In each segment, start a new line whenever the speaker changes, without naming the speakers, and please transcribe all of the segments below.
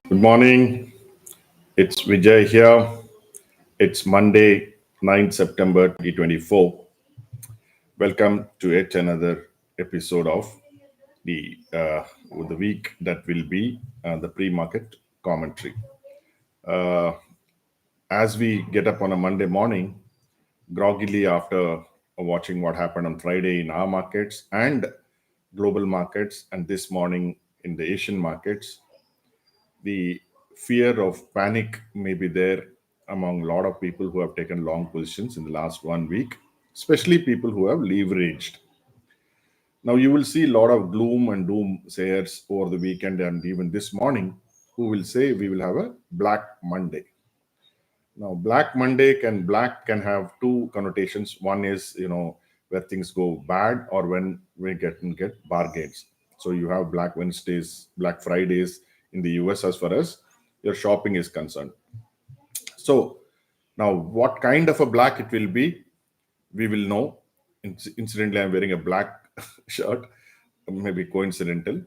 Good morning. It's Vijay here. It's Monday, 9th September 2024. Welcome to yet another episode of the week that will be the pre-market commentary. Uh, as we get up on a Monday morning, groggily after watching what happened on Friday in our markets and global markets, and this morning in the Asian markets, the fear of panic may be there among a lot of people who have taken long positions in the last 1 week, especially people who have leveraged. Now, you will see a lot of gloom and doom sayers over the weekend and even this morning who will say we will have a Black Monday. Now, Black can have two connotations. One is, where things go bad or when we get bargains. So you have Black Wednesdays, Black Fridays in the US as far as your shopping is concerned. So now what kind of a black it will be, we will know. Incidentally, I'm wearing a black shirt, maybe coincidental.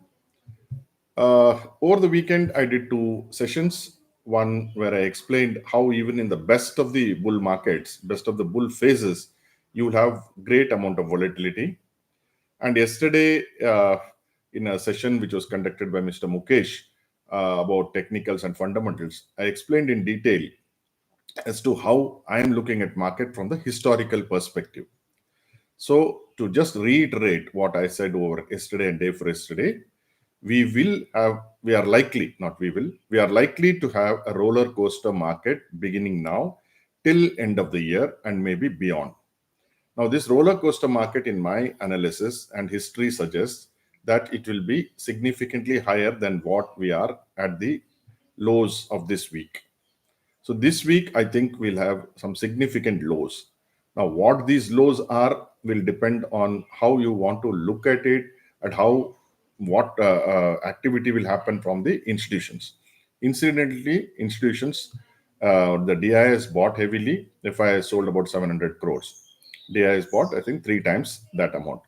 Over the weekend, I did two sessions. One where I explained how even in the best of the bull markets, best of the bull phases, you will have great amount of volatility. And yesterday, in a session which was conducted by Mr. Mukesh about technicals and fundamentals, I explained in detail as to how I am looking at market from the historical perspective. So to just reiterate what I said over yesterday and day for yesterday, we are likely, not we will, we are likely to have a roller coaster market beginning now till end of the year and maybe beyond. Now, this roller coaster market, in my analysis and history, suggests that it will be significantly higher than what we are at the lows of this week. So, this week, I think we'll have some significant lows. Now, what these lows are will depend on how you want to look at it and how what activity will happen from the institutions. Incidentally, institutions, the DIS bought heavily. FI sold about 700 crores. DIS bought, I think, three times that amount.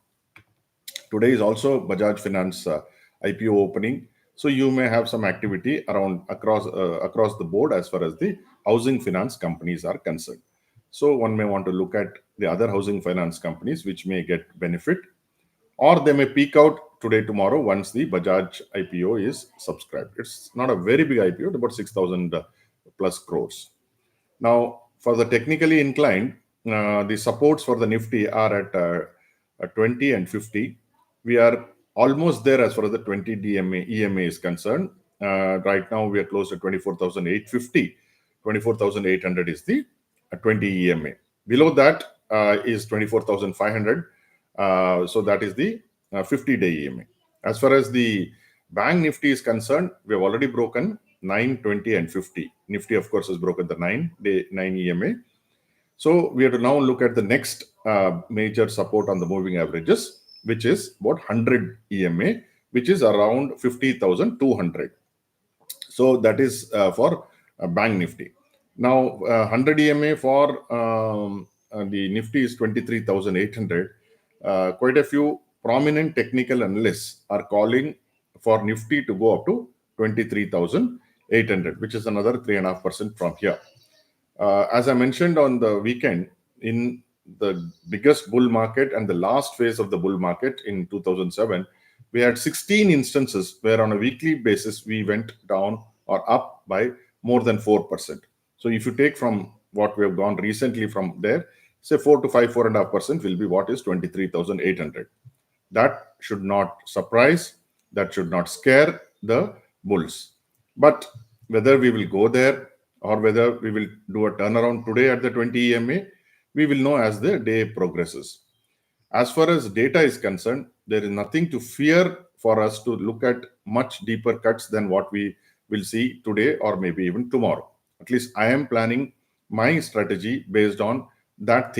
Today is also Bajaj Finance IPO opening, so you may have some activity around across the board as far as the housing finance companies are concerned. So one may want to look at the other housing finance companies which may get benefit, or they may peak out today tomorrow once the Bajaj IPO is subscribed. It's not a very big IPO, about 6,000 plus crores. Now, for the technically inclined, the supports for the Nifty are at 20 and 50. We are almost there as far as the 20 DMA EMA is concerned. Right now, we are close to 24,850. 24,800 is the 20 EMA. Below that is 24,500. So that is the 50-day EMA. As far as the Bank Nifty is concerned, we have already broken 9, 20, and 50. Nifty, of course, has broken the 9 EMA. So we have to now look at the next major support on the moving averages, which is about 100 EMA, which is around 50,200. So that is for Bank Nifty. Now, 100 EMA for the Nifty is 23,800. Quite a few prominent technical analysts are calling for Nifty to go up to 23,800, which is another 3.5% from here. As I mentioned on the weekend, in the biggest bull market and the last phase of the bull market in 2007, we had 16 instances where on a weekly basis we went down or up by more than 4%. So if you take from what we have gone recently from there, say 4 to 5, 4.5% will be what is 23,800. That should not surprise, that should not scare the bulls. But whether we will go there or whether we will do a turnaround today at the 20 EMA, we will know as the day progresses. As far as data is concerned, there is nothing to fear for us to look at much deeper cuts than what we will see today or maybe even tomorrow. At least I am planning my strategy based on that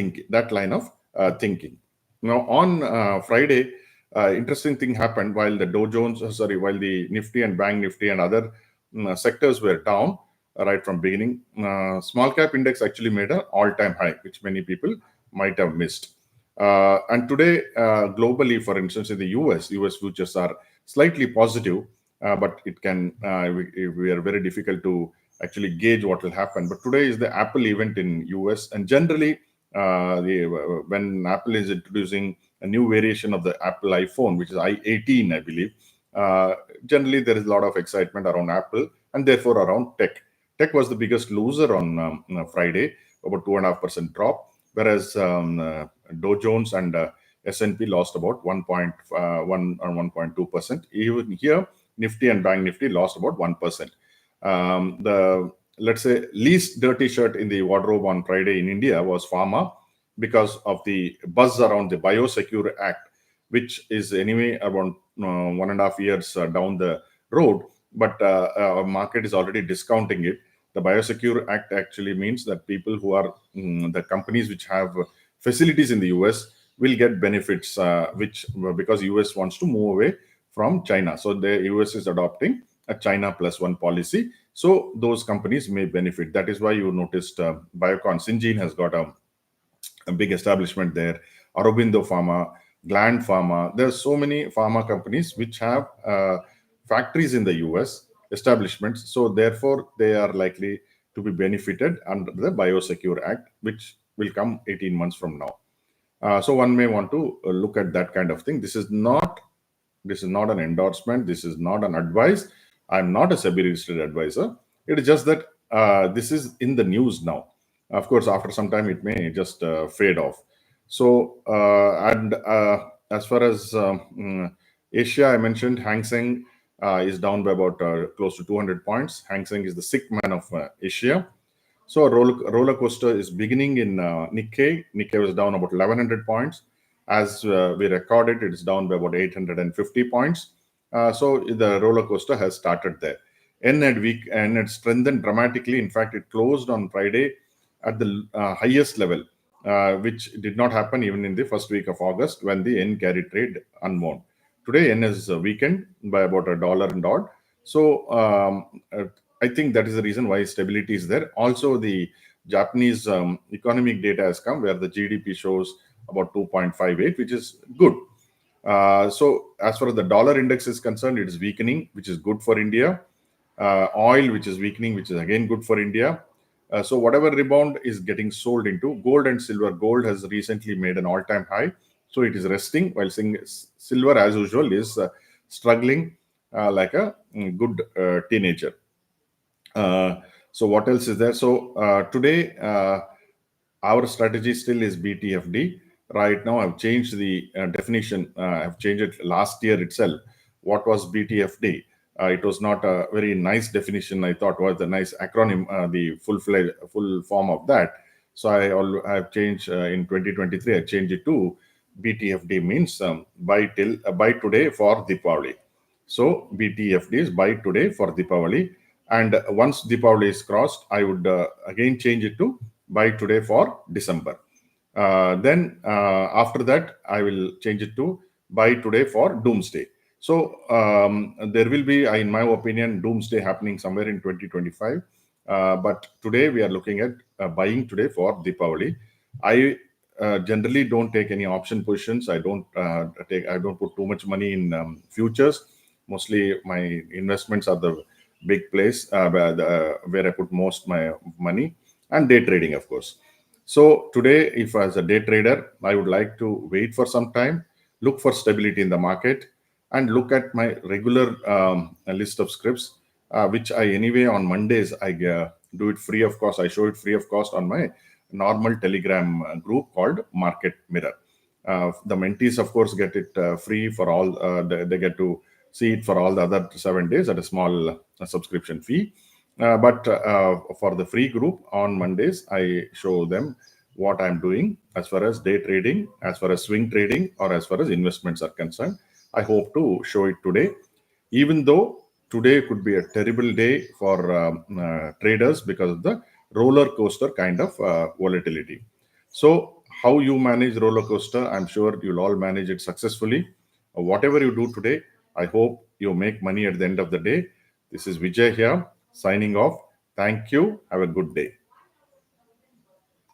line of thinking. Now on Friday, interesting thing happened while the while the Nifty and Bank Nifty and other sectors were down right from beginning. Small cap index actually made an all-time high, which many people might have missed. And today, globally, for instance, in the US futures are slightly positive. but it can we are very difficult to actually gauge what will happen. But today is the Apple event in US, and generally when Apple is introducing a new variation of the Apple iPhone, which is i18, I believe, generally there is a lot of excitement around Apple and therefore around tech. Tech was the biggest loser on Friday, about 2.5% drop, whereas Dow Jones and S&P lost about 1.1 or 1.2%. Even here, Nifty and Bank Nifty lost about 1%. The, let's say, least dirty shirt in the wardrobe on Friday in India was pharma, because of the buzz around the Biosecure Act, which is anyway around 1.5 years down the road, but our market is already discounting it. The Biosecure Act actually means that people who are the companies which have facilities in the US will get benefits, which because US wants to move away from China. So the US is adopting a China plus one policy. So those companies may benefit. That is why you noticed Biocon Syngene has got a big establishment there. Aurobindo Pharma, Gland Pharma. There are so many pharma companies which have factories in the US, establishments. So therefore, they are likely to be benefited under the Biosecure Act, which will come 18 months from now. So one may want to look at that kind of thing. This is not an endorsement. This is not an advice. I'm not a SEBI registered advisor. It is just that this is in the news now. Of course, after some time, it may just fade off. So, as far as Asia, I mentioned Hang Seng is down by about close to 200 points. Hang Seng is the sick man of Asia. So a roller coaster is beginning in Nikkei. Nikkei was down about 1,100 points. As we recorded, it is down by about 850 points. So the roller coaster has started there. Yen had strengthened dramatically. In fact, it closed on Friday at the highest level, which did not happen even in the first week of August when the yen carry trade unwound. Today, yen is weakened by about $1 and odd. So I think that is the reason why stability is there. Also, the Japanese economic data has come where the GDP shows about 2.58, which is good. So as far as the dollar index is concerned, it is weakening, which is good for India. Oil, which is weakening, which is again good for India. So whatever rebound is getting sold into gold and silver. Gold has recently made an all-time high, so it is resting, while silver, as usual, is struggling like a good teenager. So what else is there? So today, our strategy still is BTFD. Right now, I've changed the definition. I've changed it last year itself. What was BTFD? It was not a very nice definition. I thought was a nice acronym, the full form of that. So I've changed in 2023. I changed it to BTFD, means buy today for Deepavali. So BTFD is buy today for Deepavali. And once Deepavali is crossed, I would again change it to buy today for December. Then after that, I will change it to buy today for Doomsday. So there will be, in my opinion, Doomsday happening somewhere in 2025. But today we are looking at buying today for Deepavali. I generally don't take any option positions. I don't put too much money in futures. Mostly my investments are the big place where I put most my money, and day trading, of course. So today, if as a day trader, I would like to wait for some time, look for stability in the market, and look at my regular list of scripts, which I anyway on Mondays I do it free of cost. I show it free of cost on my normal Telegram group called Market Mirror. The mentees, of course, get it free for all. They get to see it for all the other 7 days at a small subscription fee. But for the free group on Mondays, I show them what I'm doing as far as day trading, as far as swing trading, or as far as investments are concerned. I hope to show it today, even though today could be a terrible day for traders because of the roller coaster kind of volatility. So how you manage roller coaster, I'm sure you'll all manage it successfully. Whatever you do today, I hope you make money at the end of the day. This is Vijay here, signing off. Thank you. Have a good day.